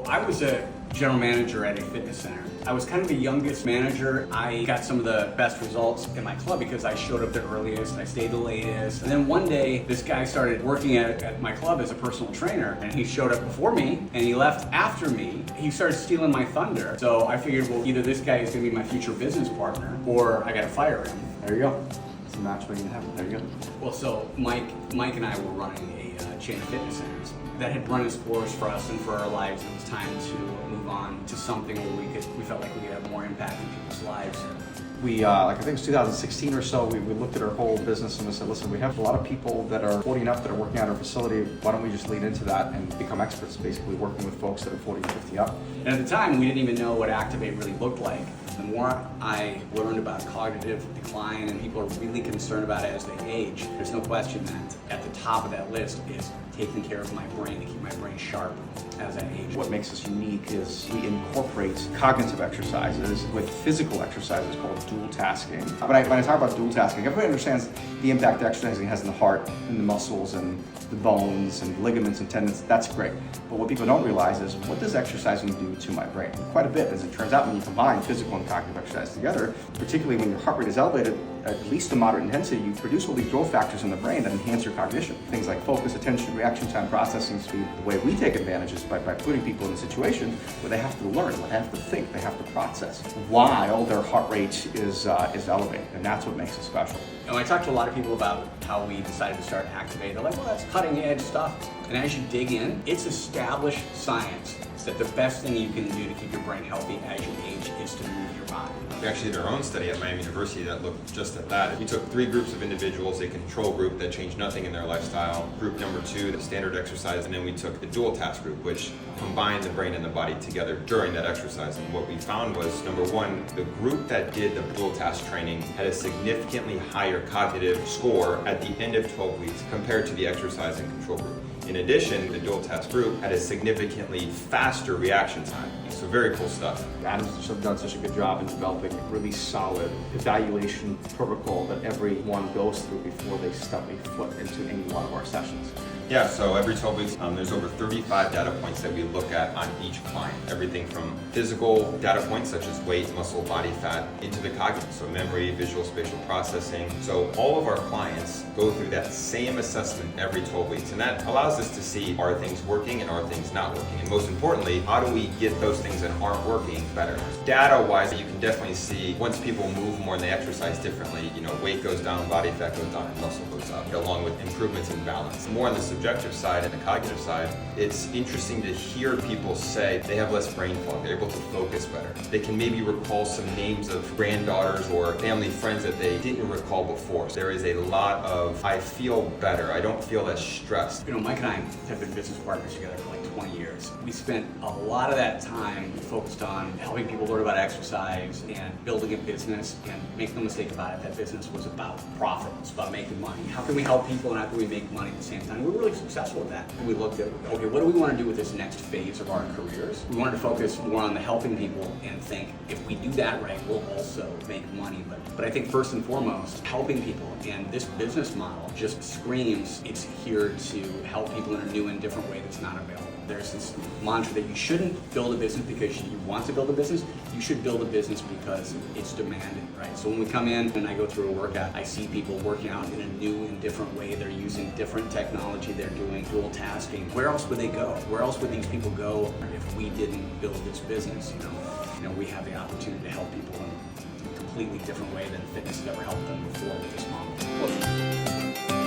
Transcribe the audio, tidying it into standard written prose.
I was a general manager at a fitness center. I was kind of the youngest manager. I got some of the best results in my club because I showed up the earliest, I stayed the latest. And then one day, this guy started working at my club as a personal trainer, and he showed up before me, and he left after me. He started stealing my thunder. So I figured, well, either this guy is gonna be my future business partner, or I gotta fire him. There you go. It's a match made in heaven. There you go. Well, so Mike and I were running a chain of fitness centers that had run its course for us and for our lives. It was time to move on to something where we felt like we could have more impact in people's lives. We, I think it was 2016 or so, we looked at our whole business and we said, listen, we have a lot of people that are 40 and up that are working at our facility. Why don't we just lean into that and become experts, basically working with folks that are 40 and 50 up. And at the time, we didn't even know what Activate really looked like. The more I learned about cognitive decline and people are really concerned about it as they age, there's no question that at the top of that list is taking care of my brain to keep my brain sharp as I age. What makes us unique is we incorporate cognitive exercises with physical exercises called dual tasking. When I talk about dual tasking, everybody understands the impact exercising has in the heart and the muscles and the bones and ligaments and tendons. That's great. But what people don't realize is, what does exercising do to my brain? Quite a bit, as it turns out, when you combine physical and cognitive exercise together, particularly when your heart rate is elevated, at least to moderate intensity, you produce all these growth factors in the brain that enhance your cognition. Things like focus, attention, reaction time, processing speed. The way we take advantage is by putting people in a situation where they have to learn, where they have to think, they have to process while their heart rate is elevated, and that's what makes it special. And I talked to a lot of people about how we decided to start Activate. They're like, well, that's cutting edge stuff. And as you dig in, it's established science that the best thing you can do to keep your brain healthy as you age is to move your body. We actually did our own study at Miami University that looked just at that. We took 3 groups of individuals, a control group that changed nothing in their lifestyle, group number 2, the standard exercise, and then we took the dual task group, which combined the brain and the body together during that exercise. And what we found was, number 1, the group that did the dual task training had a significantly higher cognitive score at the end of 12 weeks compared to the exercise and control group. In addition, the dual task group had a significantly faster reaction time. So very cool stuff. Adam's done such a good job in developing a really solid evaluation protocol that everyone goes through before they step a foot into any one of our sessions. Yeah, so every 12 weeks, there's over 35 data points that we look at on each client. Everything from physical data points such as weight, muscle, body fat, into the cognitive, so memory, visual, spatial processing. So all of our clients go through that same assessment every 12 weeks, and that allows us to see, are things working and are things not working? And most importantly, how do we get those things that aren't working better? Data-wise, you can definitely see once people move more and they exercise differently, weight goes down, body fat goes down, and muscle goes up, along with improvements in balance. More on the subjective side and the cognitive side, it's interesting to hear people say they have less brain fog, they're able to focus better. They can maybe recall some names of granddaughters or family friends that they didn't recall before. So there is a lot of, I feel better, I don't feel as stressed. Mike and I have been business partners together for like 20 years. We spent a lot of that time focused on helping people learn about exercise and building a business, and make no mistake about it, that business was about profit, it's about making money. How can we help people and how can we make money at the same time? We were really successful at that. We looked at, okay, what do we want to do with this next phase of our careers? We wanted to focus more on the helping people and think, if we do that right, we'll also make money. But I think first and foremost, helping people, and this business model just screams it's here to help people in a new and different way that's not available. There's this mantra that you shouldn't build a business because you want to build a business, you should build a business because it's demanded, right? So when we come in and I go through a workout, I see people working out in a new and different way. They're using different technology, they're doing dual tasking. Where else would they go? Where else would these people go if we didn't build this business? We have the opportunity to help people in a completely different way than fitness has ever helped them before with this model.